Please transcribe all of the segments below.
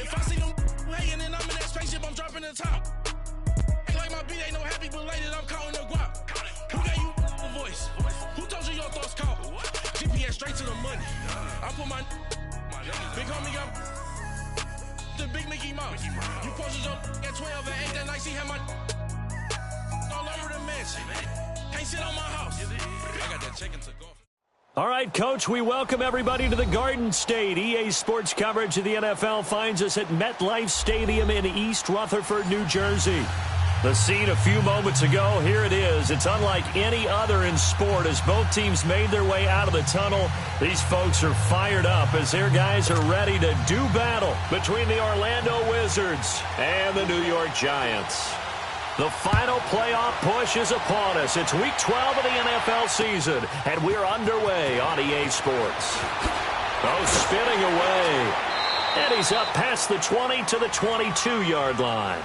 If I see them hating and I'm in that spaceship, I'm dropping the top. Act like my beat ain't no happy, but later I'm calling the guap. Who gave you the voice? Who told you your thoughts count? GPS straight to the money. I put my big homie up the big Mickey Mouse. You posted up at 12 and 8 that night, she had my all over the mansion. Can't sit on my house. I got that chicken to go. All right, Coach, we welcome everybody to the Garden State. EA Sports coverage of the NFL finds us at MetLife Stadium in East Rutherford, New Jersey. The scene a few moments ago, here it is. It's unlike any other in sport as both teams made their way out of the tunnel. These folks are fired up as their guys are ready to do battle between the Orlando Wizards and the New York Giants. The final playoff push is upon us. It's Week 12 of the NFL season, and we're underway on EA Sports. Oh, spinning away. And he's up past the 20 to the 22-yard line.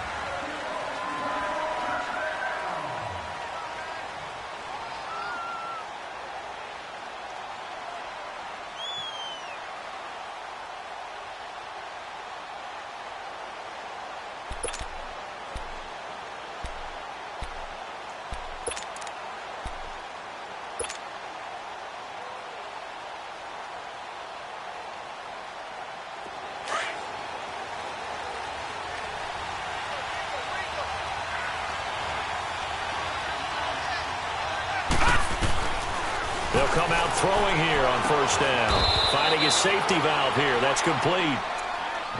They'll come out throwing here on first down. Finding his safety valve here. That's complete.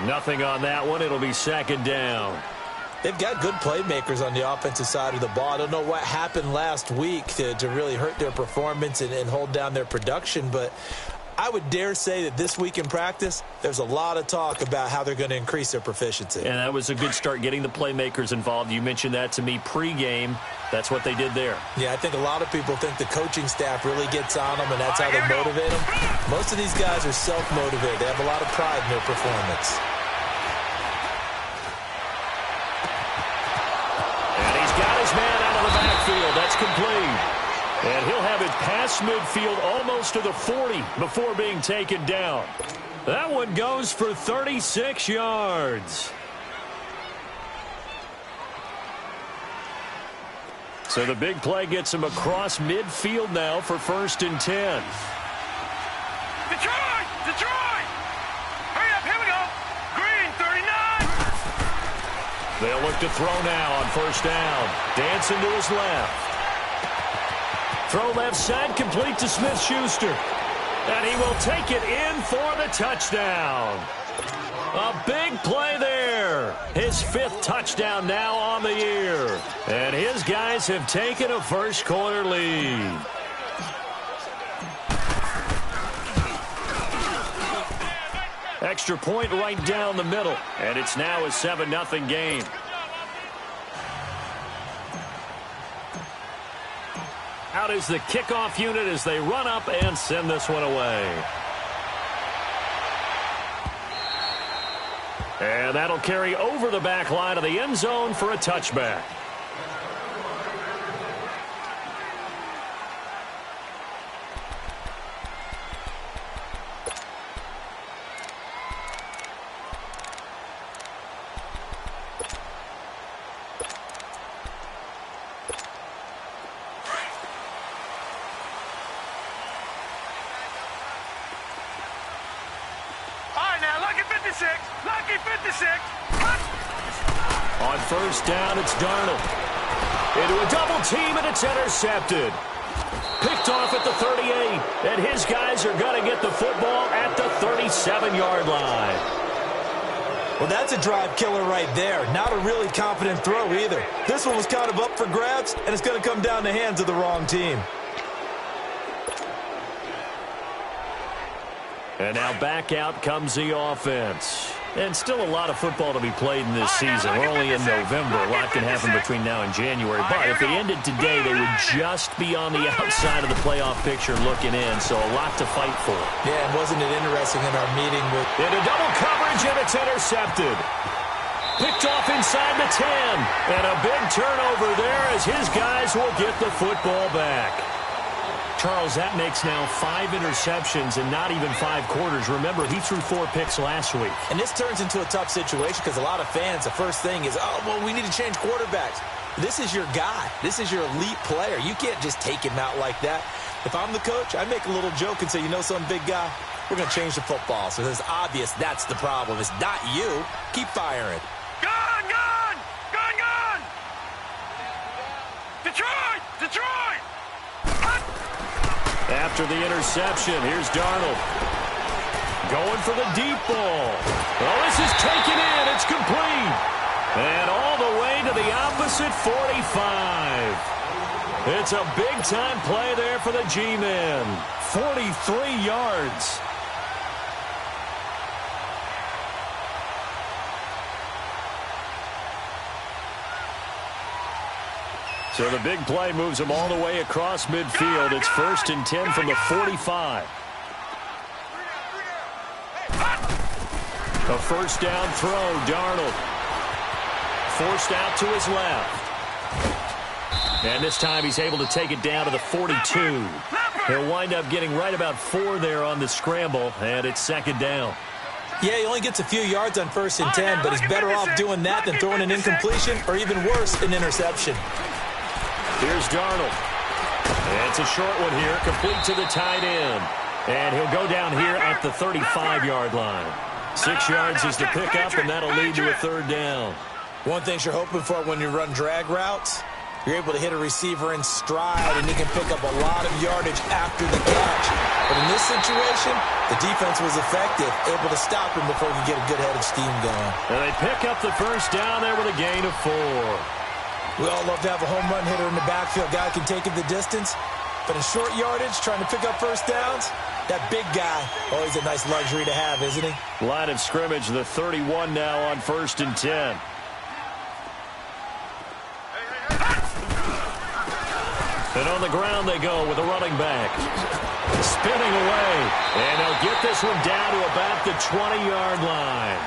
Nothing on that one. It'll be second down. They've got good playmakers on the offensive side of the ball. I don't know what happened last week to really hurt their performance and hold down their production, but I would dare say that this week in practice, there's a lot of talk about how they're going to increase their proficiency. And that was a good start, getting the playmakers involved. You mentioned that to me pregame. That's what they did there. Yeah, I think a lot of people think the coaching staff really gets on them, and that's how they motivate them. Most of these guys are self-motivated. They have a lot of pride in their performance. And he's got his man out of the backfield. That's complete. And he'll have it past midfield almost to the 40 before being taken down. That one goes for 36 yards. So the big play gets him across midfield now for 1st and 10. Detroit! Detroit! Hurry up, here we go. Green, 39. They'll look to throw now on first down. Dancing to his left. Throw left side, complete to Smith-Schuster. And he will take it in for the touchdown. A big play there. His 5th touchdown now on the year. And his guys have taken a first-quarter lead. Extra point right down the middle. And it's now a 7-0 game. Out is the kickoff unit as they run up and send this one away. And that'll carry over the back line of the end zone for a touchback. Lucky 56. On first down, it's Darnold. Into a double team, and it's intercepted. Picked off at the 38, and his guys are going to get the football at the 37-yard line. Well, that's a drive killer right there. Not a really confident throw either. This one was kind of up for grabs, and it's going to come down the hands of the wrong team. And now back out comes the offense. And still a lot of football to be played in this season. We're only in November. A lot can happen between now and January. But if they ended today, they would just be on the outside of the playoff picture looking in. So a lot to fight for. Yeah, and wasn't it interesting in our meeting with... Into double coverage, and it's intercepted. Picked off inside the 10. And a big turnover there as his guys will get the football back. Charles, that makes now 5 interceptions and not even 5 quarters. Remember, he threw 4 picks last week. And this turns into a tough situation because a lot of fans, the first thing is, oh, well, we need to change quarterbacks. This is your guy. This is your elite player. You can't just take him out like that. If I'm the coach, I make a little joke and say, you know some big guy? We're going to change the football. So it's obvious that's the problem. It's not you. Keep firing. Gun, gun! Gun, gun! Detroit! Detroit! After the interception, here's Darnold. Going for the deep ball. Oh, this is taken in. It's complete. And all the way to the opposite 45. It's a big-time play there for the G-men. 43 yards. So the big play moves them all the way across midfield. It's 1st and 10 from the 45. A first down throw, Darnold. Forced out to his left. And this time he's able to take it down to the 42. He'll wind up getting right about 4 there on the scramble, and it's 2nd down. Yeah, he only gets a few yards on 1st and 10, but he's better off doing that than throwing an incompletion or even worse, an interception. Here's Darnold. It's a short one here, complete to the tight end. And he'll go down here at the 35-yard line. 6 yards is the pickup, and that'll lead to a 3rd down. One thing you're hoping for when you run drag routes, you're able to hit a receiver in stride, and he can pick up a lot of yardage after the catch. But in this situation, the defense was effective, able to stop him before he could get a good head of steam going. And they pick up the first down there with a gain of 4. We all love to have a home run hitter in the backfield. Guy can take it the distance. But in short yardage, trying to pick up first downs, that big guy, always a nice luxury to have, isn't he? Line of scrimmage, the 31 now on 1st and 10. And on the ground they go with a running back. Spinning away. And they'll get this one down to about the 20-yard line.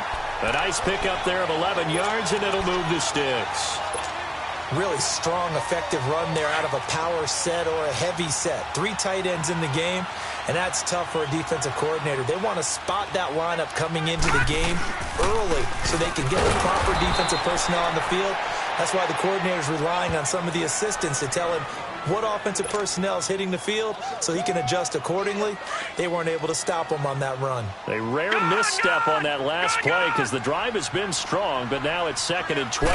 A nice pickup there of 11 yards, and it'll move the sticks. Really strong, effective run there out of a power set or a heavy set. 3 tight ends in the game, and that's tough for a defensive coordinator. They want to spot that lineup coming into the game early so they can get the proper defensive personnel on the field. That's why the coordinator's relying on some of the assistants to tell him what offensive personnel is hitting the field so he can adjust accordingly. They weren't able to stop him on that run. A rare misstep on that last play because the drive has been strong, but now it's 2nd and 12.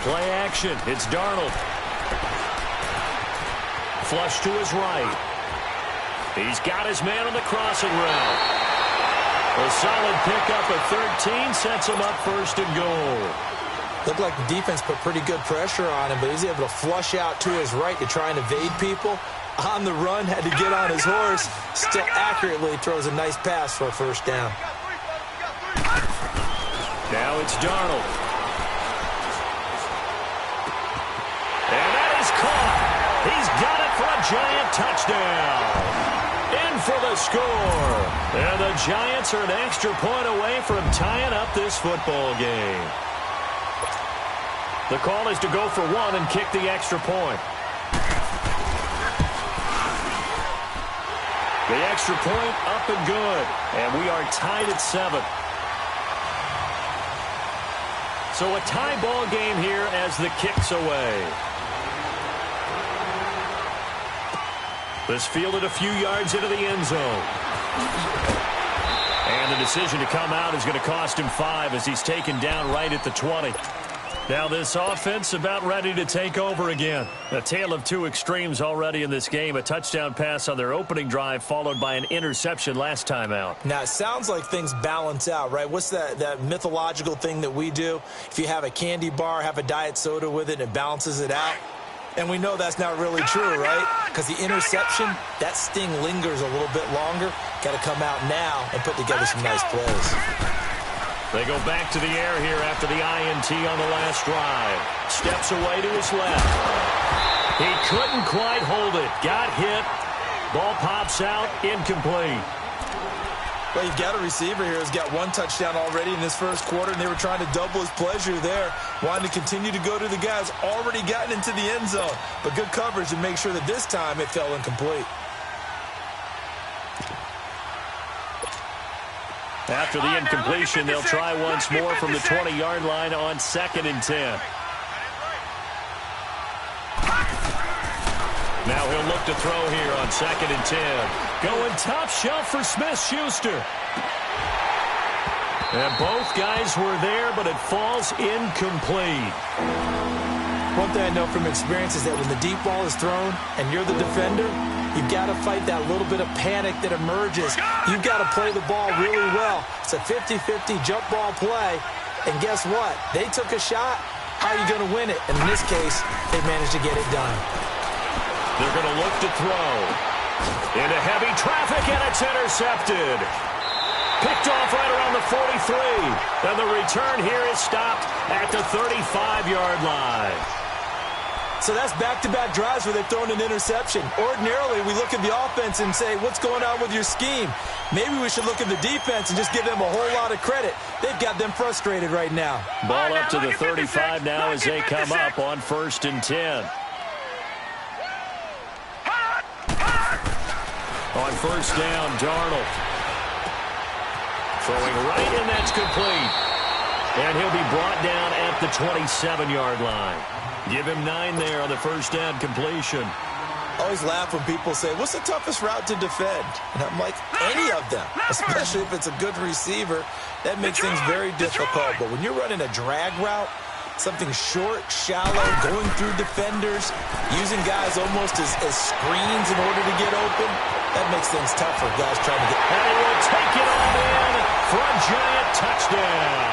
Play action. It's Darnold. Flush to his right. He's got his man on the crossing route. A solid pickup of 13 sets him up 1st and goal. Looked like the defense put pretty good pressure on him, but he's able to flush out to his right to try and evade people. On the run, had to get on his horse. Still accurately throws a nice pass for a first down. Now it's Darnold. And that is caught. He's got it for a Giant touchdown. In for the score. And the Giants are an extra point away from tying up this football game. The call is to go for 1 and kick the extra point. The extra point up and good. And we are tied at 7. So a tie ball game here as the kick's away. This fielded a few yards into the end zone. And the decision to come out is going to cost him 5 as he's taken down right at the 20. Now this offense about ready to take over again. A tale of 2 extremes already in this game. A touchdown pass on their opening drive followed by an interception last time out. Now, it sounds like things balance out, right? What's that mythological thing that we do? If you have a candy bar, have a diet soda with it, and it balances it out. And we know that's not really true, right? Because the interception, that sting lingers a little bit longer. Got to come out now and put together some nice plays. They go back to the air here after the INT on the last drive. Steps away to his left. He couldn't quite hold it. Got hit. Ball pops out. Incomplete. Well, you've got a receiver here who's got one touchdown already in this first quarter, and they were trying to double his pleasure there, wanting to continue to go to the guy who's already gotten into the end zone. But good coverage to make sure that this time it fell incomplete. After the incompletion, they'll try once more from the 20-yard line on 2nd and 10. Now he'll look to throw here on 2nd and 10. Going top shelf for Smith-Schuster. And both guys were there, but it falls incomplete. One thing I know from experience is that when the deep ball is thrown and you're the defender, you've got to fight that little bit of panic that emerges. You've got to play the ball really well. It's a 50-50 jump ball play. And guess what? They took a shot. How are you going to win it? And in this case, they managed to get it done. They're going to look to throw. Into heavy traffic, and it's intercepted. Picked off right around the 43. And the return here is stopped at the 35-yard line. So that's back-to-back drives where they've thrown an interception. Ordinarily, we look at the offense and say, what's going on with your scheme? Maybe we should look at the defense and just give them a whole lot of credit. They've got them frustrated right now. Ball up to the 35 now as they come up on 1st and 10. On 1st down, Darnold. Throwing right, and that's complete. And he'll be brought down at the 27-yard line. Give him 9 there on the 1st down completion. I always laugh when people say, what's the toughest route to defend? And I'm like, any of them, especially if it's a good receiver. That makes things very difficult. But when you're running a drag route, something short, shallow, going through defenders, using guys almost as screens in order to get open, that makes things tough for guys trying to get... And he will take it on in for a giant touchdown.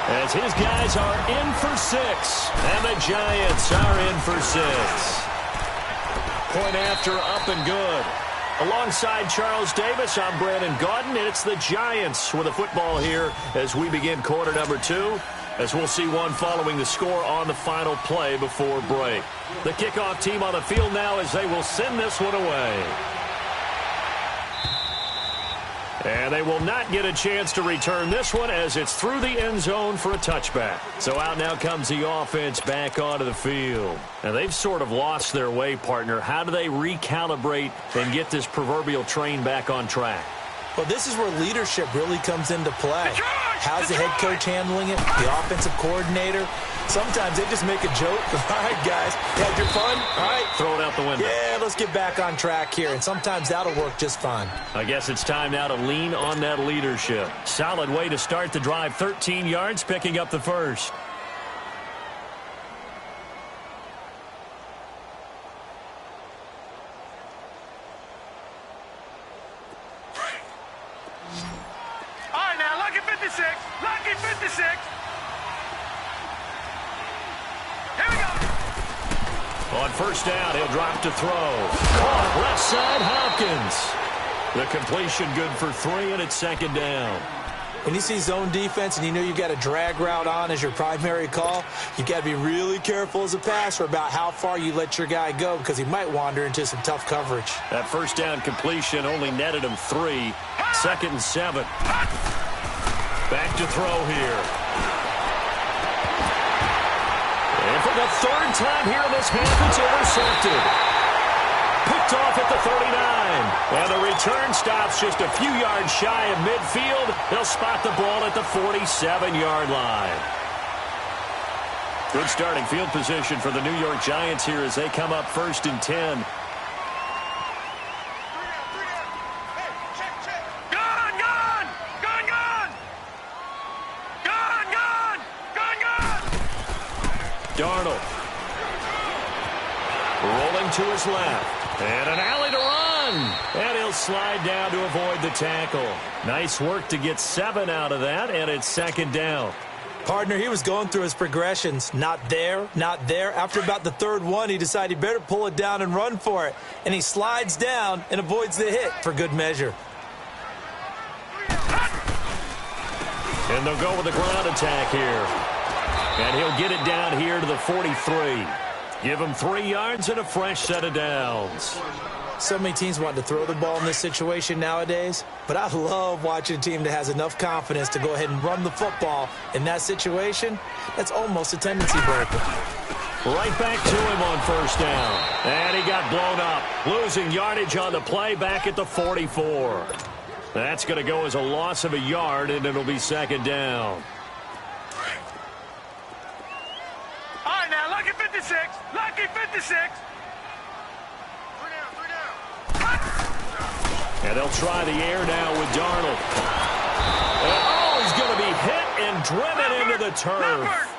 As his guys are in for 6, and the Giants are in for 6. Point after, up and good. Alongside Charles Davis, I'm Brandon Gaudin, and it's the Giants with the football here as we begin quarter number 2, as we'll see one following the score on the final play before break. The kickoff team on the field now as they will send this one away. And they will not get a chance to return this one as it's through the end zone for a touchback. So out now comes the offense back onto the field. And they've sort of lost their way, partner. How do they recalibrate and get this proverbial train back on track? Well, this is where leadership really comes into play. How's the head coach handling it? The offensive coordinator? Sometimes they just make a joke. All right, guys, you had your fun? All right. Throw it out the window. Yeah, let's get back on track here. And sometimes that'll work just fine. I guess it's time now to lean on that leadership. Solid way to start the drive. 13 yards, picking up the first. Lucky 56. Here we go. On 1st down, he'll drop to throw. Caught left side, Hopkins. The completion good for 3, and it's 2nd down. When you see zone defense and you know you got a drag route on as your primary call, you got to be really careful as a passer about how far you let your guy go because he might wander into some tough coverage. That 1st down completion only netted him 3. 2nd and 7. Back to throw here. And for the 3rd time here in this half, it's intercepted. Picked off at the 39. And the return stops just a few yards shy of midfield. They'll spot the ball at the 47-yard line. Good starting field position for the New York Giants here as they come up 1st and 10. Darnold. Rolling to his left. And an alley to run. And he'll slide down to avoid the tackle. Nice work to get 7 out of that, and it's 2nd down. Partner, he was going through his progressions. Not there, not there. After about the 3rd one, he decided he better pull it down and run for it. And he slides down and avoids the hit for good measure. And they'll go with the ground attack here. And he'll get it down here to the 43. Give him 3 yards and a fresh set of downs. So many teams want to throw the ball in this situation nowadays, but I love watching a team that has enough confidence to go ahead and run the football in that situation. That's almost a tendency breaker. Right back to him on first down. And he got blown up, losing yardage on the play back at the 44. That's going to go as a loss of a yard, and it'll be second down. All right, now, lucky 56. Lucky 56. And they'll try the air now with Darnold. Oh, he's going to be hit and driven into the turf.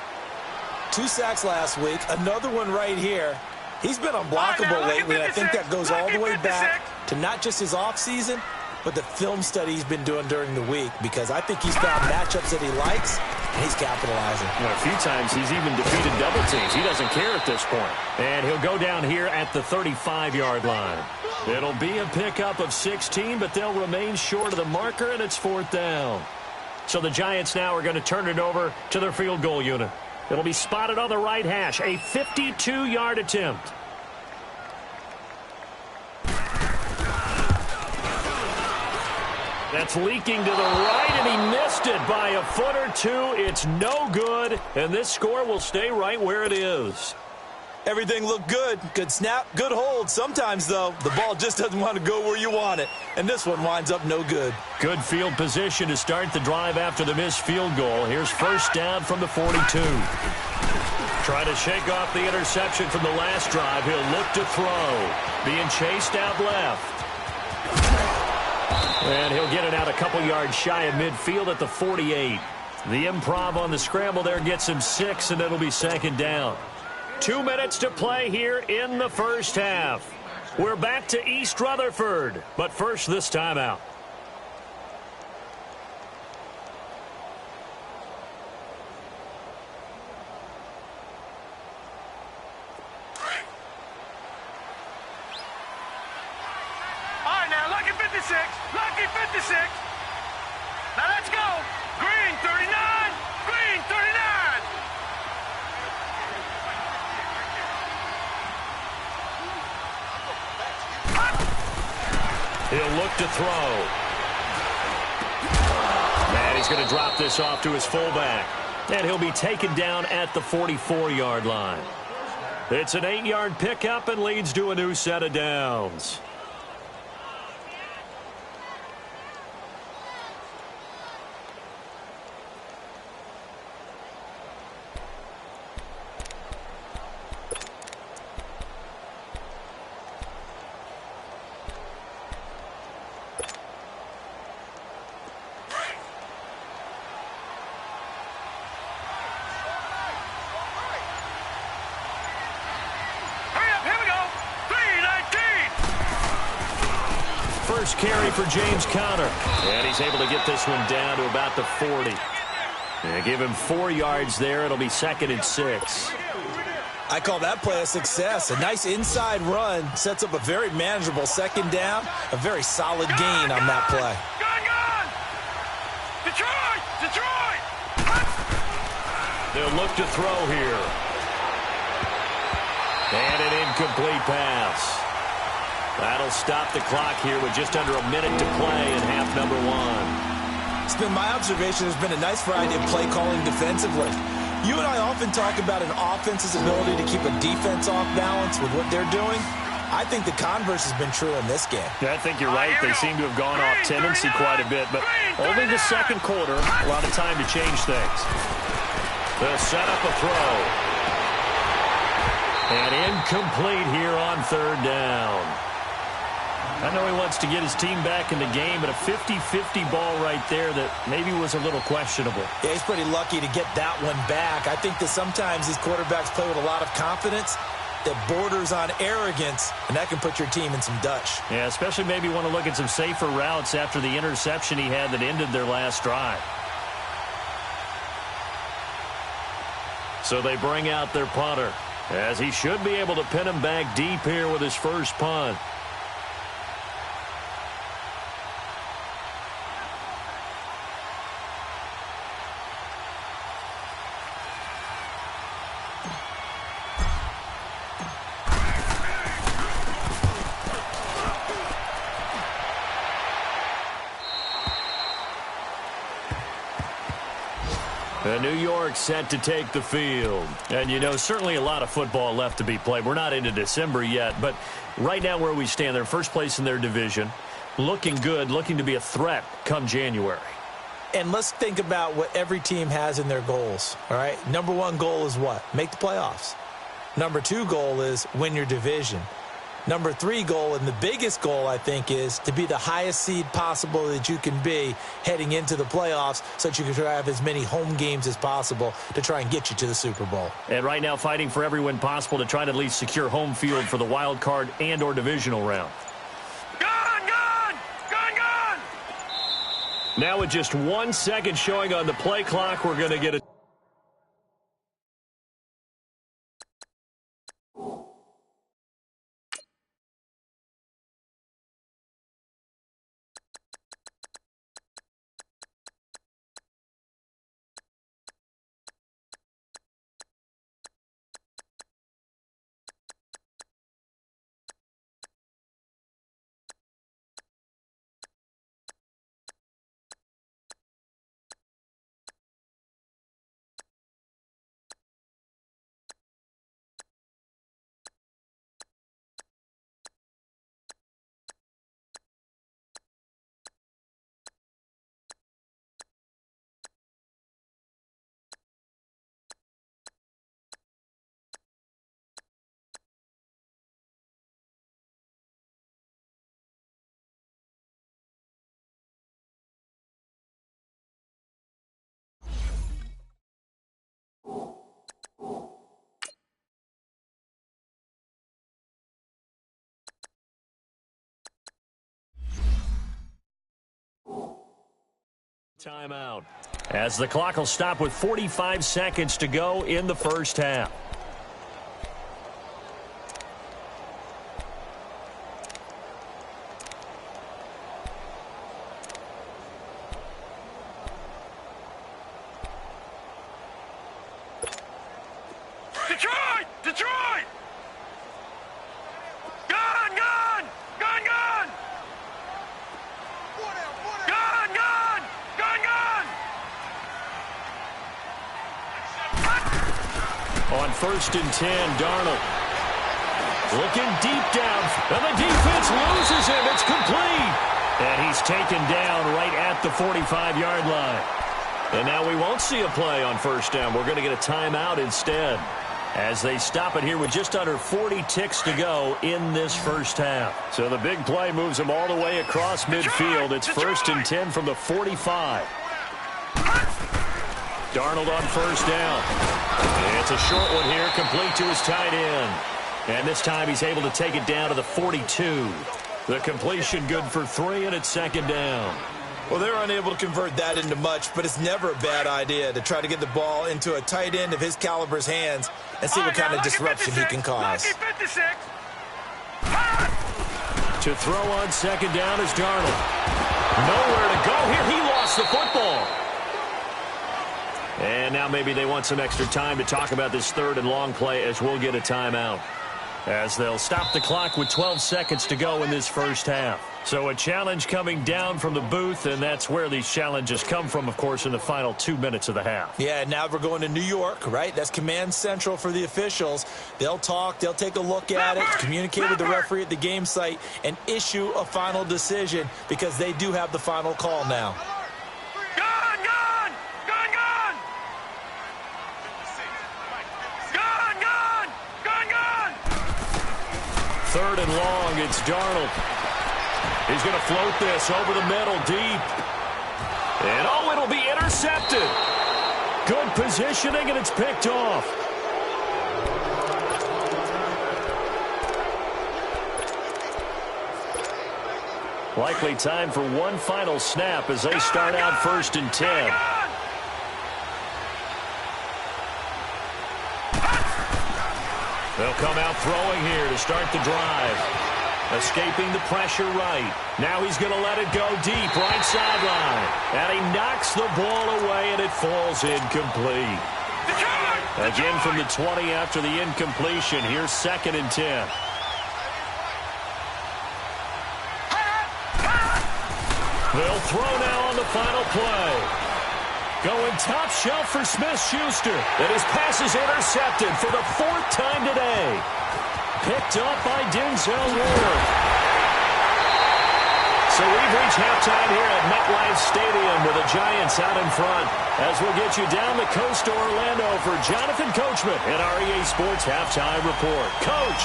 2 sacks last week, another one right here. He's been unblockable lately, and I think that goes all the way back to not just his offseason, but the film study he's been doing during the week, because I think he's found matchups that he likes, and he's capitalizing. A few times he's even defeated double teams. He doesn't care at this point. And he'll go down here at the 35-yard line. It'll be a pickup of 16, but they'll remain short of the marker, and it's fourth down. So the Giants now are going to turn it over to their field goal unit. It'll be spotted on the right hash, a 52-yard attempt. That's leaking to the right, and he missed it by a foot or two. It's no good, and this score will stay right where it is. Everything looked good. Good snap, good hold. Sometimes, though, the ball just doesn't want to go where you want it, and this one winds up no good. Good field position to start the drive after the missed field goal. Here's first down from the 42. Trying to shake off the interception from the last drive. He'll look to throw. Being chased out left. And he'll get it out a couple yards shy of midfield at the 48. The improv on the scramble there gets him 6, and it'll be second down. 2 minutes to play here in the first half. We're back to East Rutherford, but first this timeout. All right, now, lucky 56. Lucky 56. Now, let's go. Green, 39. Green, 39. He'll look to throw. And he's going to drop this off to his fullback. And he'll be taken down at the 44-yard line. It's an 8-yard pickup and leads to a new set of downs. First carry for James Conner. And he's able to get this one down to about the 40. And give him 4 yards there. It'll be second and 6. I call that play a success. A nice inside run sets up a very manageable second down. A very solid gain on that play. Gun! Detroit! Detroit! They'll look to throw here. And an incomplete pass. That'll stop the clock here with just under a minute to play in half number 1. It's been my observation there's been a nice variety of play calling defensively. You and I often talk about an offense's ability to keep a defense off balance with what they're doing. I think the converse has been true in this game. Yeah, I think you're right. They seem to have gone off tendency quite a bit, but only the second quarter, a lot of time to change things. They'll set up a throw. And incomplete here on third down. I know he wants to get his team back in the game, but a 50-50 ball right there that maybe was a little questionable. Yeah, he's pretty lucky to get that one back. I think that sometimes these quarterbacks play with a lot of confidence that borders on arrogance, and that can put your team in some Dutch. Yeah, especially maybe want to look at some safer routes after the interception he had that ended their last drive. So they bring out their punter, as he should be able to pin him back deep here with his first punt. And New York set to take the field. And, you know, certainly a lot of football left to be played. We're not into December yet, but right now where we stand, they're first place in their division, looking good, looking to be a threat come January. And let's think about what every team has in their goals, all right? Number one goal is what? Make the playoffs. Number two goal is win your division. Number three goal, and the biggest goal, I think, is to be the highest seed possible that you can be heading into the playoffs so that you can try to have as many home games as possible to try and get you to the Super Bowl. And right now fighting for every win possible to try to at least secure home field for the wild card and or divisional round. Gone! Now with just 1 second showing on the play clock, we're going to get a timeout, as the clock will stop with 45 seconds to go in the first half. Detroit! Gone! On 1st and 10, Darnold looking deep down, and the defense loses him. It's complete. And he's taken down right at the 45-yard line. And now we won't see a play on 1st down. We're going to get a timeout instead, as they stop it here with just under 40 ticks to go in this first half. So the big play moves them all the way across midfield. It's 1st and 10 from the 45. Darnold on 1st down. It's a short one here, complete to his tight end. And this time he's able to take it down to the 42. The completion good for 3, and it's 2nd down. Well, they're unable to convert that into much, but it's never a bad idea to try to get the ball into a tight end of his caliber's hands and see what kind of disruption he can cause. To throw on 2nd down is Darnold. Nowhere to go here. He lost the football. And now maybe they want some extra time to talk about this 3rd and long play, as we'll get a timeout, as they'll stop the clock with 12 seconds to go in this first half. So a challenge coming down from the booth, and that's where these challenges come from, of course, in the final 2 minutes of the half. Yeah, now we're going to New York, right? That's command central for the officials. They'll talk, they'll take a look at it, communicate with the referee at the game site, and issue a final decision, because they do have the final call now. Third and long, it's Darnold. He's going to float this over the middle, deep. And, oh, it'll be intercepted. Good positioning, and it's picked off. Likely time for one final snap as they start out 1st and 10. They'll come out throwing here to start the drive. Escaping the pressure right. Now he's going to let it go deep, right sideline. And he knocks the ball away, and it falls incomplete. Again from the 20 after the incompletion. Here's 2nd and 10. They'll throw now on the final play. Going top shelf for Smith-Schuster. And his pass is intercepted for the 4th time today. Picked up by Denzel Ward. So we've reached halftime here at MetLife Stadium with the Giants out in front. As we'll get you down the coast to Orlando for Jonathan Coachman in our EA Sports Halftime Report. Coach.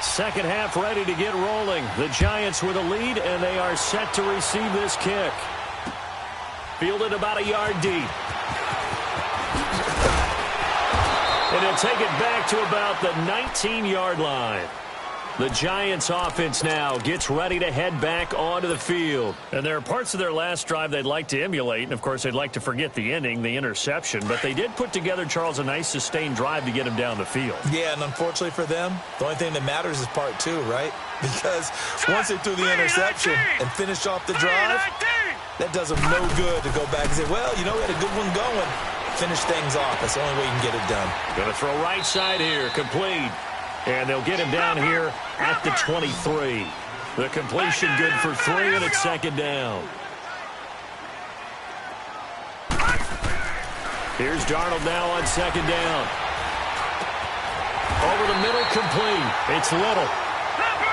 Second half ready to get rolling. The Giants with a lead, and they are set to receive this kick. Fielded about a yard deep. And he'll take it back to about the 19-yard line. The Giants offense now gets ready to head back onto the field. And there are parts of their last drive they'd like to emulate. And, of course, they'd like to forget the ending, the interception. But they did put together, Charles, a nice sustained drive to get him down the field. Yeah, and unfortunately for them, the only thing that matters is part 2, right? Because once they threw the interception and finished off the drive, that does them no good to go back and say, well, you know, we had a good one going. Finish things off. That's the only way you can get it done. Going to throw right side here, complete. And they'll get him down here at the 23. The completion good for 3, and it's second down. Here's Darnold now on second down. Over the middle, complete. It's Little.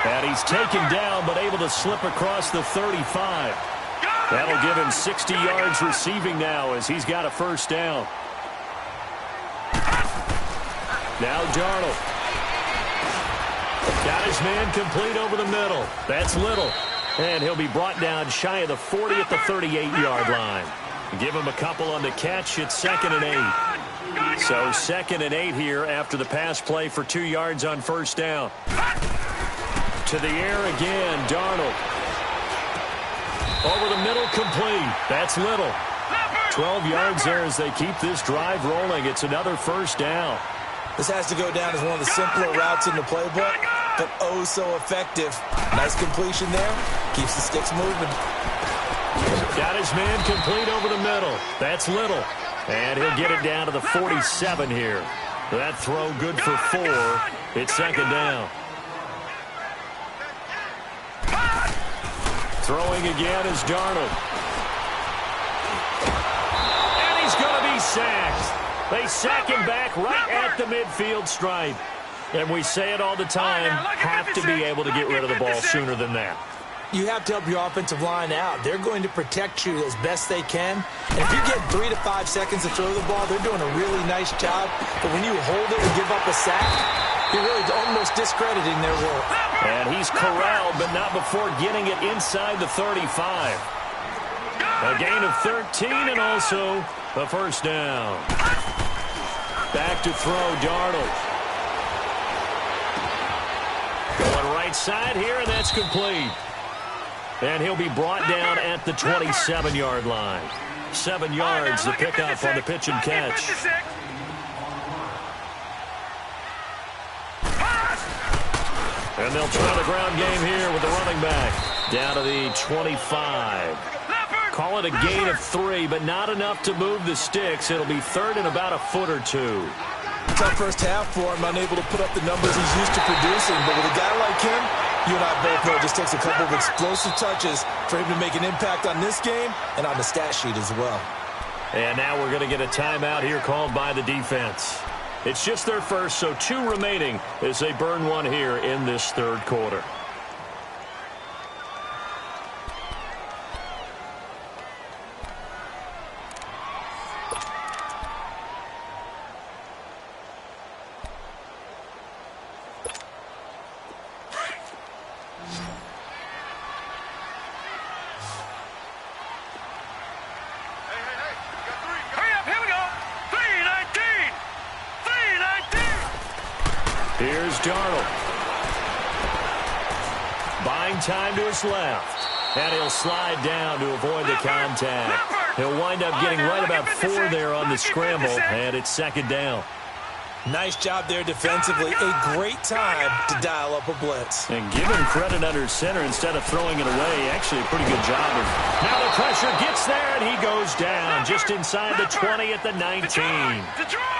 And he's taken down, but able to slip across the 35. That'll give him 60 yards receiving now as he's got a first down. Now Darnold. Got his man complete over the middle. That's Little. And he'll be brought down shy of the 40 at the 38-yard line. Give him a couple on the catch. It's 2nd and 8. So 2nd and 8 here after the pass play for 2 yards on first down. To the air again, Darnold. Over the middle, complete. That's Little. 12 yards there as they keep this drive rolling. It's another first down. This has to go down as one of the simpler routes in the playbook, but oh so effective. Nice completion there. Keeps the sticks moving. Got his man complete over the middle. That's Little. And he'll get it down to the 47 here. That throw good for 4. It's second down. Throwing again is Darnold. And he's going to be sacked. They sack him back right at the midfield stripe. And we say it all the time, have to be able to get rid of the ball sooner than that. You have to help your offensive line out. They're going to protect you as best they can. And if you get 3 to 5 seconds to throw the ball, they're doing a really nice job. But when you hold it and give up a sack, you're really almost discrediting their work. And he's corralled, but not before getting it inside the 35. A gain of 13 and also a first down. Back to throw, Darnold. Going right side here, and that's complete. And he'll be brought down at the 27-yard line. 7 yards, the pickup on the pitch and catch. And they'll try the ground game here with the running back. Down to the 25. Call it a gain of 3, but not enough to move the sticks. It'll be 3rd and about a foot or 2. Tough first half for him, unable to put up the numbers he's used to producing. But with a guy like him, you and I both know it just takes a couple of explosive touches for him to make an impact on this game and on the stat sheet as well. And now we're going to get a timeout here called by the defense. It's just their first, so 2 remaining as they burn one here in this 3rd quarter. Here's Darnold. Buying time to his left. And he'll slide down to avoid the contact. He'll wind up getting right about 4 there on the scramble, and it's second down. Nice job there defensively. A great time to dial up a blitz. And give him credit under center instead of throwing it away. Actually, a pretty good job of. Now the pressure gets there, and he goes down just inside the 20 at the 19.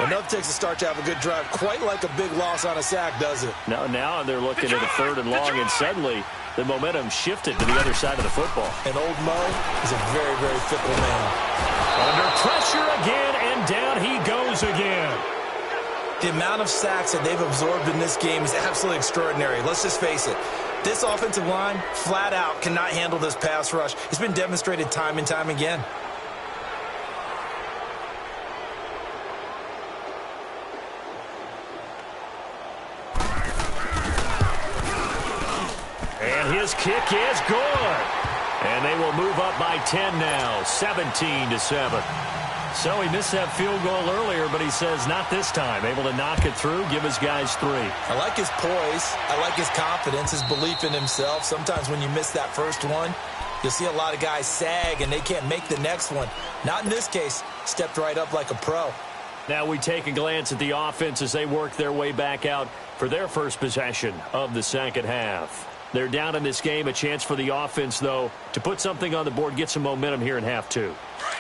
Enough takes to start to have a good drive. Quite like a big loss on a sack, does it? Now they're looking at a 3rd and long, and suddenly the momentum shifted to the other side of the football. And old Mo is a very, very fickle man. Under pressure again, and down he goes again. The amount of sacks that they've absorbed in this game is absolutely extraordinary. Let's just face it. This offensive line, flat out, cannot handle this pass rush. It's been demonstrated time and time again. And his kick is good. And they will move up by 10 now, 17-7. So he missed that field goal earlier, but he says not this time. Able to knock it through, give his guys 3. I like his poise. I like his confidence, his belief in himself. Sometimes when you miss that first one, you'll see a lot of guys sag and they can't make the next one. Not in this case. Stepped right up like a pro. Now we take a glance at the offense as they work their way back out for their first possession of the second half. They're down in this game. A chance for the offense, though, to put something on the board, get some momentum here in half 2.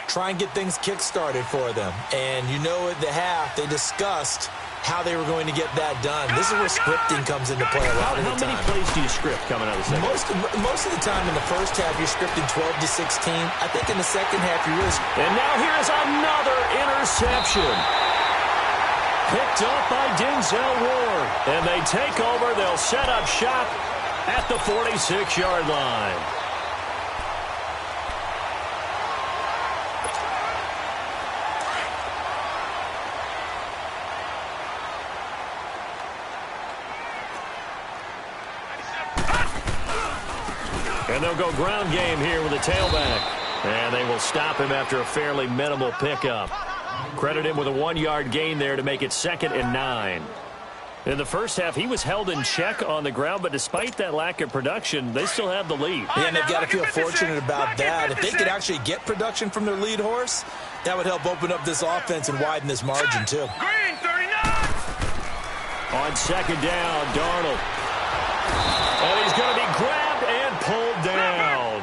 Try and get things kick-started for them. And you know at the half, they discussed how they were going to get that done. This is where scripting comes into play a lot of the time. How many plays do you script coming out of the second? Most of the time in the first half, you're scripting 12 to 16. I think in the second half, you really... And now here's another interception. Picked up by Denzel Ward. And they take over. They'll set up shop at the 46-yard line. And they'll go ground game here with a tailback. And they will stop him after a fairly minimal pickup. Credit him with a 1-yard gain there to make it 2nd and 9. In the first half, he was held in check on the ground, but despite that lack of production, they still have the lead. Yeah, and they've got to feel fortunate about that. If they could actually get production from their lead horse, that would help open up this offense and widen this margin, too. Green, 39. On 2nd down, Darnold. And he's going to be grabbed and pulled down.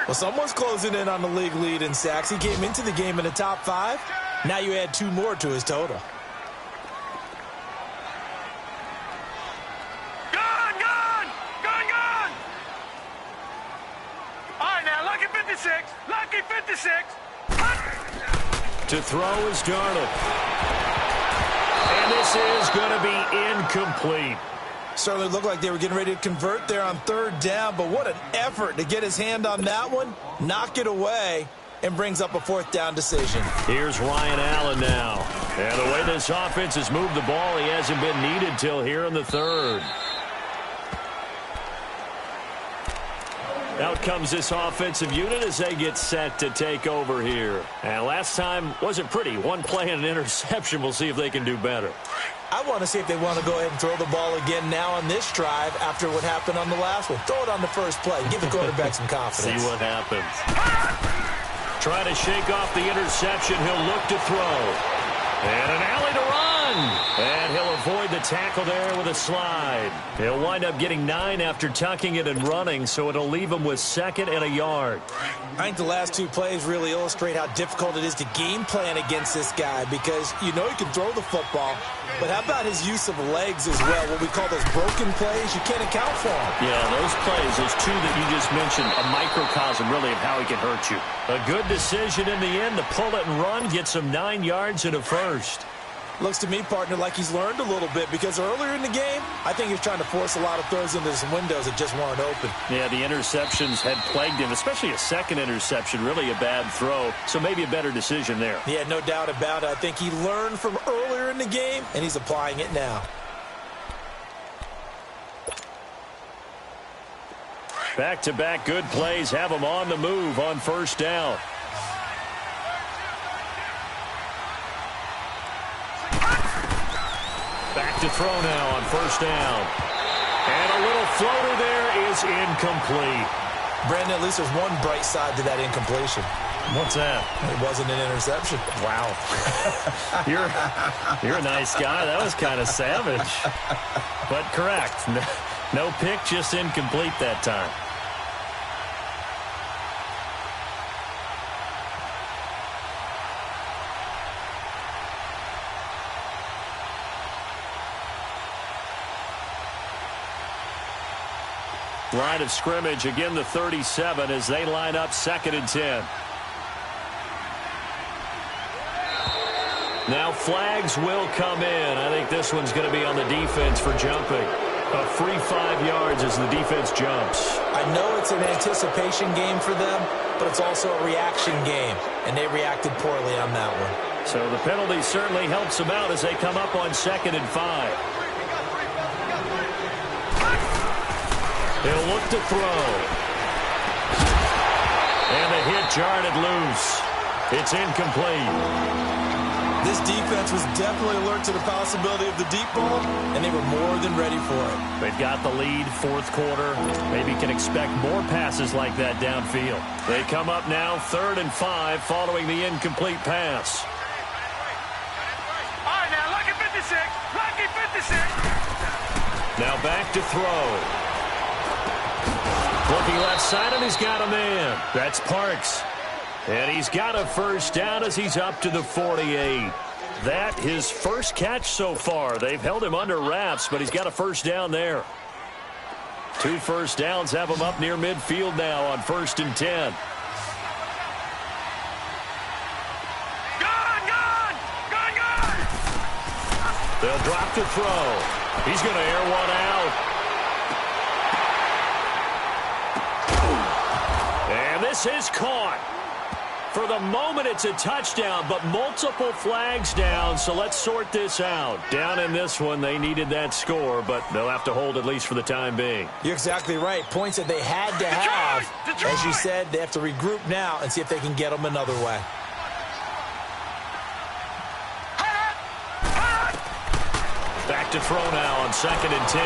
Well, someone's closing in on the league lead in sacks. He came into the game in the top 5. Now you add 2 more to his total. Lucky 56. To throw is Darnold. And this is going to be incomplete. Certainly looked like they were getting ready to convert there on 3rd down, but what an effort to get his hand on that one, knock it away, and brings up a 4th down decision. Here's Ryan Allen now. And the way this offense has moved the ball, he hasn't been needed till here in the 3rd. Out comes this offensive unit as they get set to take over here. And last time wasn't pretty. 1 play and an interception. We'll see if they can do better. I want to see if they want to go ahead and throw the ball again now on this drive after what happened on the last one. Throw it on the first play. Give the quarterback some confidence. See what happens. Try to shake off the interception. He'll look to throw. And an alley to run. And he'll avoid the tackle there with a slide. He'll wind up getting 9 after tucking it and running, so it'll leave him with 2nd and a yard. I think the last 2 plays really illustrate how difficult it is to game plan against this guy because you know he can throw the football, but how about his use of legs as well? What we call those broken plays, you can't account for them. Yeah, those plays, those 2 that you just mentioned, a microcosm really of how he can hurt you. A good decision in the end to pull it and run, gets him 9 yards and a first. Looks to me, partner, like he's learned a little bit because earlier in the game, I think he was trying to force a lot of throws into some windows that just weren't open. Yeah, the interceptions had plagued him, especially a 2nd interception, really a bad throw, so maybe a better decision there. Yeah, no doubt about it. I think he learned from earlier in the game, and he's applying it now. Back-to-back good plays have him on the move on 1st down. Back to throw now on 1st down. And a little floater there is incomplete. Brandon, at least there's one bright side to that incompletion. What's that? It wasn't an interception. Wow. You're a nice guy. That was kind of savage. But correct. No pick, just incomplete that time. Line of scrimmage, again the 37 as they line up 2nd and 10. Now flags will come in. I think this one's going to be on the defense for jumping. A free 5 yards as the defense jumps. I know it's an anticipation game for them, but it's also a reaction game, and they reacted poorly on that one. So the penalty certainly helps them out as they come up on 2nd and 5. He'll look to throw. And the hit jarred it loose. It's incomplete. This defense was definitely alert to the possibility of the deep ball, and they were more than ready for it. They've got the lead, 4th quarter. Maybe can expect more passes like that downfield. They come up now 3rd and 5 following the incomplete pass. All right, now, lucky 56. Lucky 56. Now back to throw. Looking left side, and he's got a man. That's Parks. And he's got a first down as he's up to the 48. That his first catch so far. They've held him under wraps, but he's got a first down there. 2 first downs have him up near midfield now on 1st and 10. Gone! They'll drop to throw. He's going to air one out. And this is caught. For the moment, it's a touchdown, but multiple flags down, so let's sort this out. Down in this one, they needed that score, but they'll have to hold at least for the time being. You're exactly right. Points that they had to have. Detroit! As you said, they have to regroup now and see if they can get them another way. Back to throw now on 2nd and 10.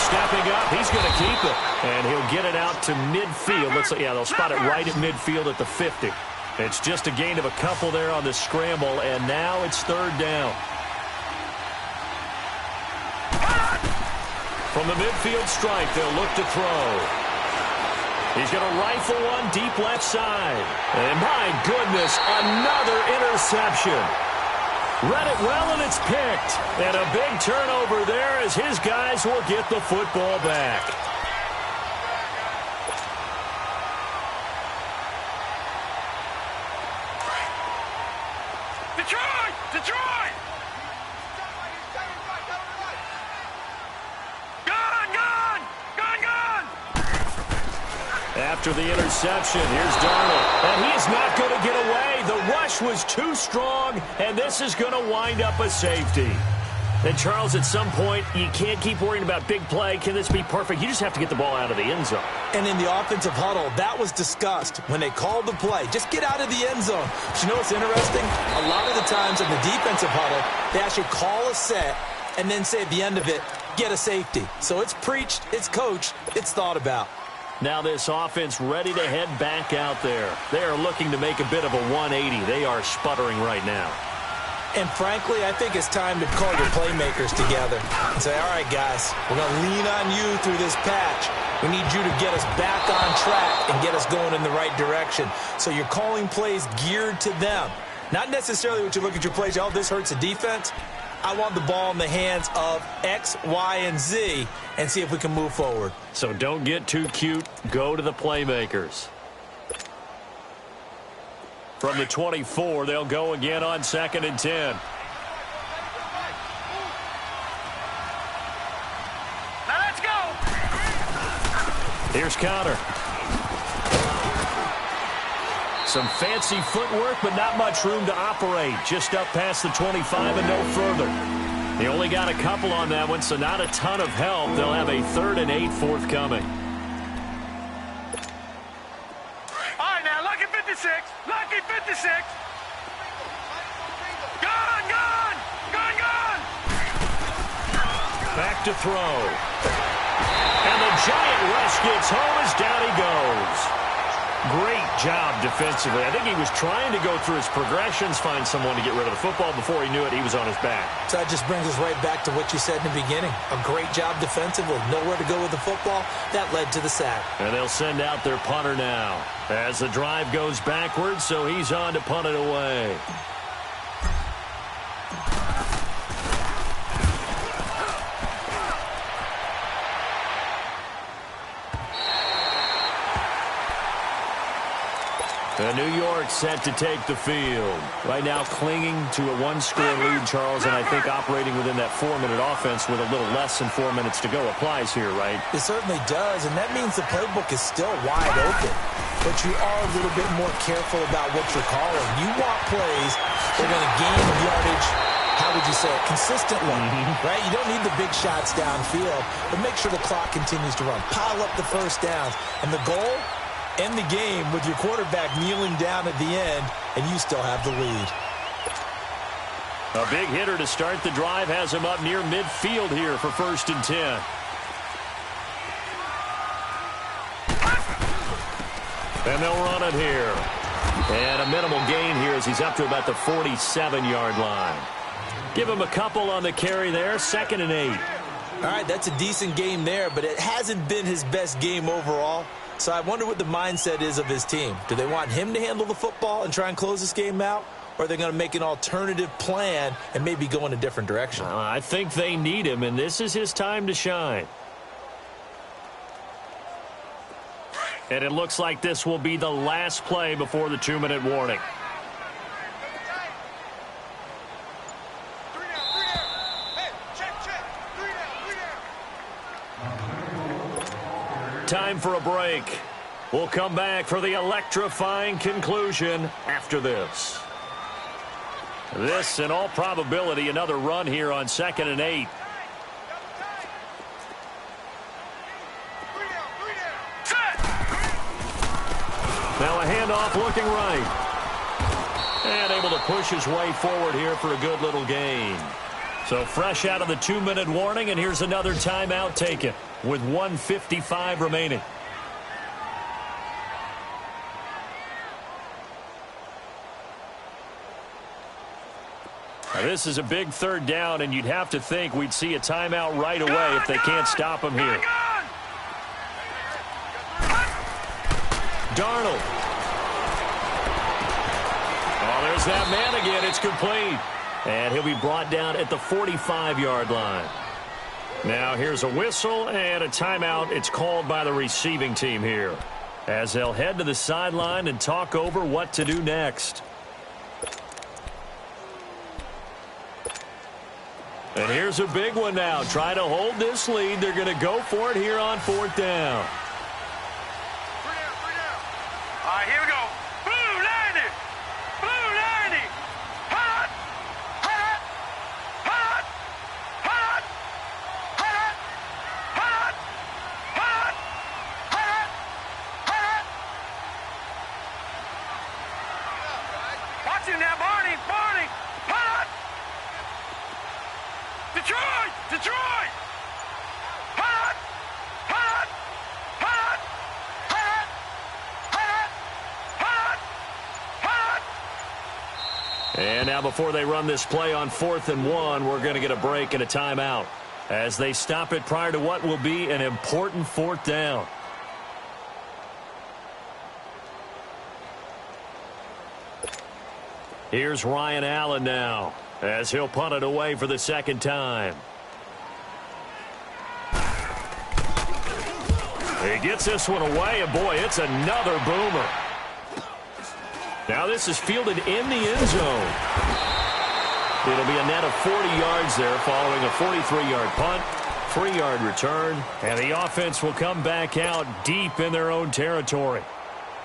Stepping up, he's going to keep it. And he'll get it out to midfield. Looks like, yeah, they'll spot it right at midfield at the 50. It's just a gain of a couple there on the scramble, and now it's 3rd down. From the midfield stripe, they'll look to throw. He's going to rifle one deep left side. And my goodness, another interception. Read it well, and it's picked. And a big turnover there as his guys will get the football back. Detroit! Gone! After the interception, here's Darnold. And he is not going to get away. The rush was too strong, and this is going to wind up a safety. And, Charles, at some point, you can't keep worrying about big play. Can this be perfect? You just have to get the ball out of the end zone. And in the offensive huddle, that was discussed when they called the play. Just get out of the end zone. But you know what's interesting? A lot of the times in the defensive huddle, they actually call a set and then say at the end of it, get a safety. So it's preached, it's coached, it's thought about. Now this offense ready to head back out there. They are looking to make a bit of a 180. They are sputtering right now. And frankly, I think it's time to call your playmakers together and say, all right, guys, we're going to lean on you through this patch. We need you to get us back on track and get us going in the right direction. So you're calling plays geared to them. Not necessarily what you look at your plays, oh, this hurts the defense. I want the ball in the hands of X, Y, and Z and see if we can move forward. So don't get too cute. Go to the playmakers. From the 24, they'll go again on 2nd and 10. Now let's go. Here's Connor. Some fancy footwork, but not much room to operate. Just up past the 25 and no further. He only got a couple on that one, so not a ton of help. They'll have a 3rd and 8 forthcoming. All right, now, lucky 56. Lucky 56. Gone! Back to throw. And the giant rush gets home as down he goes. Great job defensively. I think he was trying to go through his progressions, find someone to get rid of the football. Before he knew it, he was on his back. So that just brings us right back to what you said in the beginning. A great job defensively. Nowhere to go with the football. That led to the sack. And they'll send out their punter now as the drive goes backwards, so he's on to punt it away. New York set to take the field. Right now clinging to a one-score lead, Charles, and I think operating within that 4-minute offense with a little less than 4 minutes to go applies here, right? It certainly does, and that means the playbook is still wide open. But you are a little bit more careful about what you're calling. You want plays that are going to gain yardage, how would you say it, consistently, right? You don't need the big shots downfield, but make sure the clock continues to run. Pile up the first downs, and the goal, end the game with your quarterback kneeling down at the end, and you still have the lead. A big hitter to start the drive has him up near midfield here for 1st and 10. And they'll run it here. And a minimal gain here as he's up to about the 47-yard line. Give him a couple on the carry there, 2nd and 8. All right, that's a decent game there, but it hasn't been his best game overall. So I wonder what the mindset is of his team. Do they want him to handle the football and try and close this game out? Or are they going to make an alternative plan and maybe go in a different direction? I think they need him, and this is his time to shine. And it looks like this will be the last play before the 2-minute warning. Time for a break. We'll come back for the electrifying conclusion after this. This, in all probability, another run here on 2nd and 8. Now a handoff looking right. And able to push his way forward here for a good little gain. So fresh out of the 2-minute warning, and here's another timeout taken with 1:55 remaining. Now this is a big 3rd down, and you'd have to think we'd see a timeout right away if they can't stop him here. Darnold. Oh, there's that man again. It's complete. And he'll be brought down at the 45-yard line. Now here's a whistle and a timeout. It's called by the receiving team here, as they'll head to the sideline and talk over what to do next. And here's a big one now. Trying to hold this lead. They're going to go for it here on 4th down. All right, here we go. Blue 90. Blue 90. Hot. Hot. Hot. Hot. Hot. Hot. Hot. Hot. Hot. Watch him now, Barney. Barney. Hot. Detroit. Detroit. Hot. Hot. Hot. Hot. Hot. Hot. And now before they run this play on 4th and 1, we're going to get a break and a timeout as they stop it prior to what will be an important 4th down. Here's Ryan Allen now as he'll punt it away for the 2nd time. He gets this one away, and boy, it's another boomer. Now this is fielded in the end zone. It'll be a net of 40 yards there following a 43-yard punt, 3-yard return, and the offense will come back out deep in their own territory.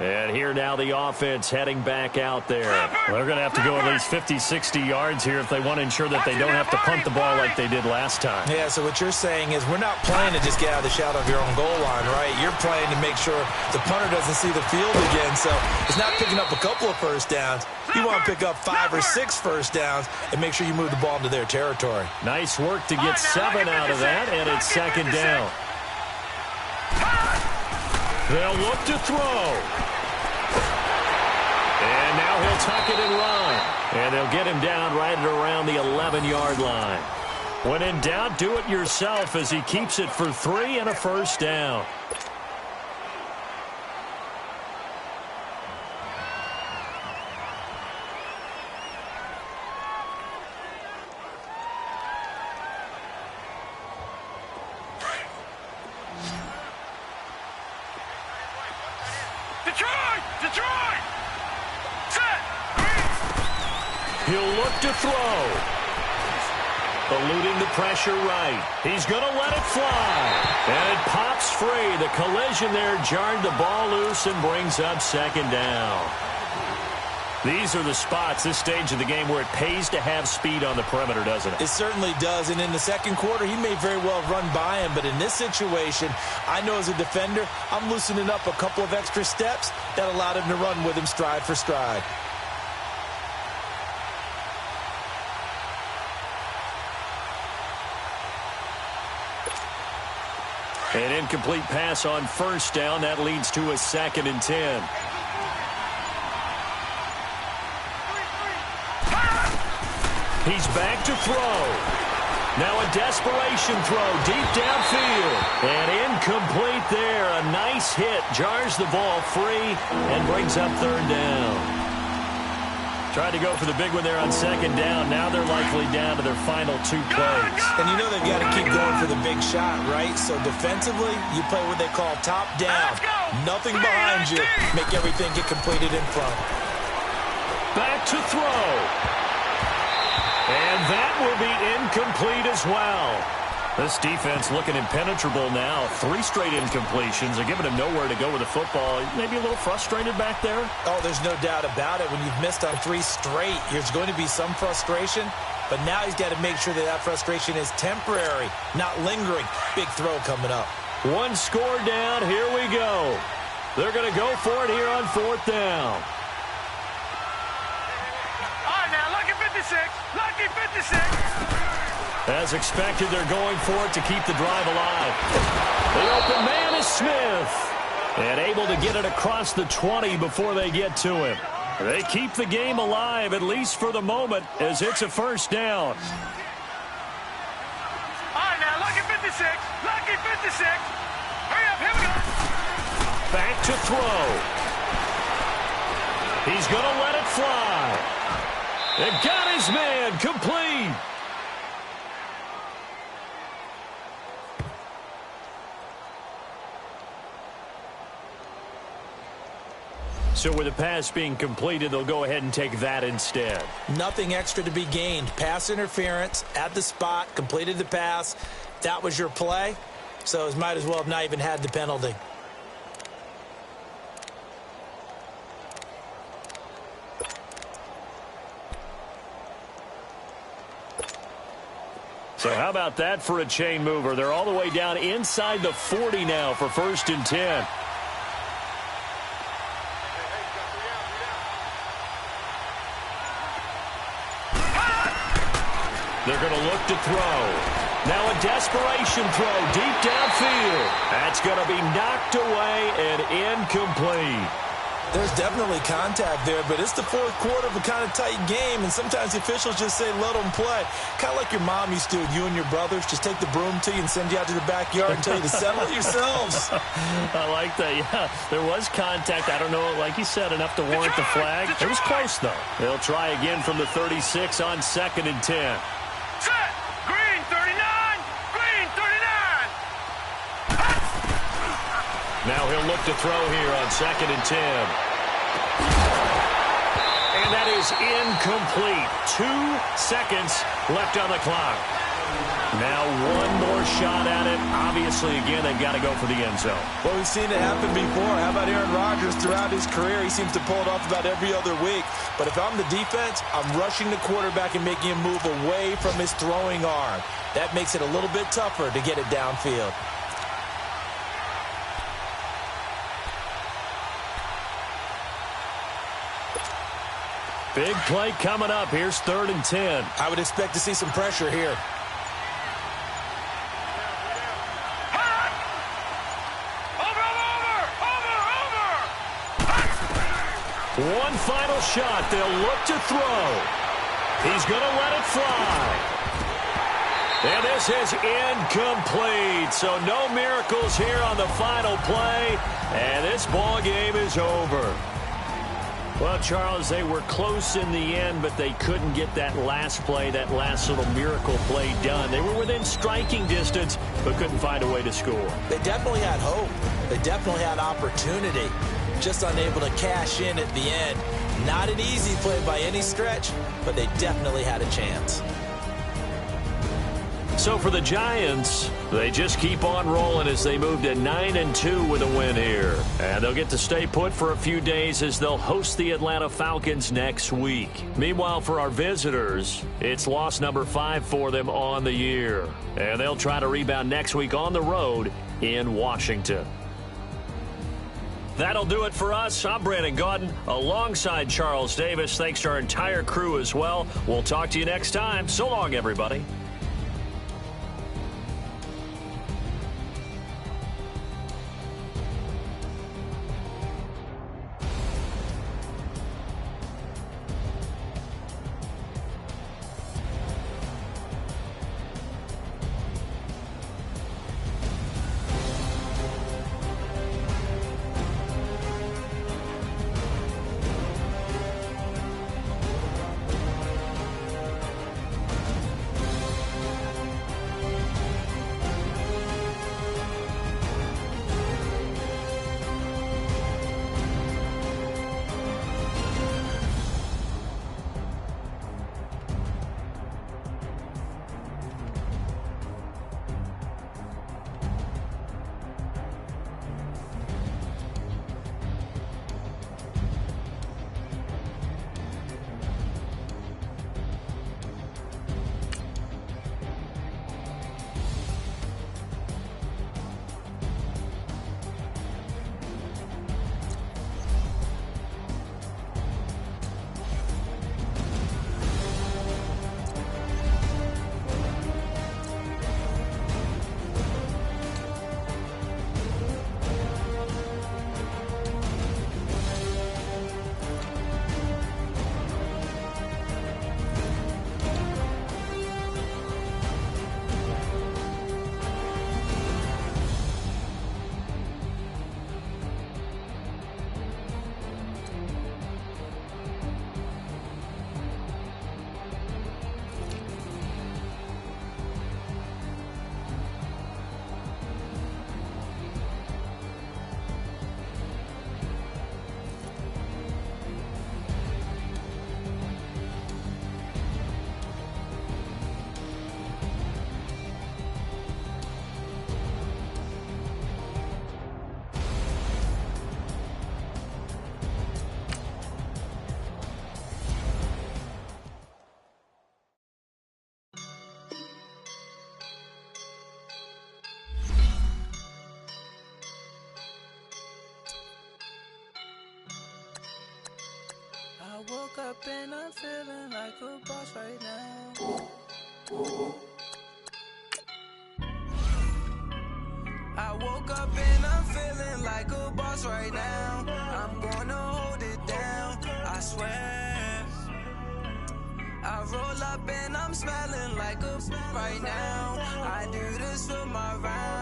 And here now the offense heading back out there. They're going to have to go at least 50, 60 yards here if they want to ensure that they don't have to punt the ball like they did last time. Yeah, so what you're saying is we're not playing to just get out of the shadow of your own goal line, right? You're playing to make sure the punter doesn't see the field again. So it's not picking up a couple of first downs. You want to pick up 5 or 6 first downs and make sure you move the ball into their territory. Nice work to get 7 out of that, and it's 2nd down. They'll look to throw. Now he'll tuck it and run. And they'll get him down right at around the 11-yard line. When in doubt, do it yourself as he keeps it for 3 and a first down. Detroit! Set! He'll look to throw. Eluding the pressure right. He's going to let it fly. And it pops free. The collision there jarred the ball loose and brings up second down. These are the spots, this stage of the game, where it pays to have speed on the perimeter, doesn't it? It certainly does. And in the second quarter, he may very well run by him. But in this situation, I know as a defender, I'm loosening up a couple of extra steps that allowed him to run with him stride for stride. An incomplete pass on first down. That leads to a 2nd and 10. He's back to throw. Now a desperation throw deep downfield. And incomplete there. A nice hit. Jars the ball free and brings up 3rd down. Tried to go for the big one there on 2nd down. Now they're likely down to their final 2 plays. And you know they've got to keep going for the big shot, right? So defensively, you play what they call top down. Nothing behind you. Make everything get completed in front. Back to throw. And that will be incomplete as well. This defense looking impenetrable now. 3 straight incompletions. They're giving him nowhere to go with the football. Maybe a little frustrated back there. Oh, there's no doubt about it. When you've missed on 3 straight, there's going to be some frustration. But now he's got to make sure that that frustration is temporary, not lingering. Big throw coming up. 1 score down. Here we go. They're going to go for it here on 4th down. All right, now, lucky 56. Lucky 56. As expected, they're going for it to keep the drive alive. The open man is Smith. And able to get it across the 20 before they get to him. They keep the game alive, at least for the moment, as it's a first down. All right, now, lucky 56. Lucky 56. Hurry up, here we go. Back to throw. He's going to let it fly. And got his man complete. So with the pass being completed, they'll go ahead and take that instead. Nothing extra to be gained. Pass interference at the spot, completed the pass. That was your play, so it might as well have not even had the penalty. So how about that for a chain mover? They're all the way down inside the 40 now for 1st and 10. They're going to look to throw. Now a desperation throw deep downfield. That's going to be knocked away and incomplete. There's definitely contact there, but it's the 4th quarter of a kind of tight game, and sometimes the officials just say, let them play. Kind of like your mom used to with you and your brothers. Just take the broom to you and send you out to the backyard and tell you to settle it yourselves. I like that, yeah. There was contact. I don't know, like you said, enough to warrant the flag. It was close, though. They'll try again from the 36 on 2nd and 10. Set. Green 39. Green 39. Now he'll look to throw here on 2nd and 10. And that is incomplete. 2 seconds left on the clock. Now one more shot at it. Obviously, again, they've got to go for the end zone. Well, we've seen it happen before. How about Aaron Rodgers throughout his career? He seems to pull it off about every other week. But if I'm the defense, I'm rushing the quarterback and making him move away from his throwing arm. That makes it a little bit tougher to get it downfield. Big play coming up. Here's 3rd and 10. I would expect to see some pressure here. Over. 1 final shot. They'll look to throw. He's going to let it fly. And this is incomplete. So no miracles here on the final play. And this ball game is over. Well, Charles, they were close in the end, but they couldn't get that last play, that last little miracle play done. They were within striking distance, but couldn't find a way to score. They definitely had hope. They definitely had opportunity. Just unable to cash in at the end. Not an easy play by any stretch, but they definitely had a chance. So for the Giants, they just keep on rolling as they move to 9-2 with a win here. And they'll get to stay put for a few days as they'll host the Atlanta Falcons next week. Meanwhile, for our visitors, it's loss number 5 for them on the year. And they'll try to rebound next week on the road in Washington. That'll do it for us. I'm Brandon Gaudin alongside Charles Davis. Thanks to our entire crew as well. We'll talk to you next time. So long, everybody. I woke up and I'm feeling like a boss right now. I woke up and I'm feeling like a boss right now. I'm gonna hold it down, I swear. I roll up and I'm smelling like a right now. I do this for my round.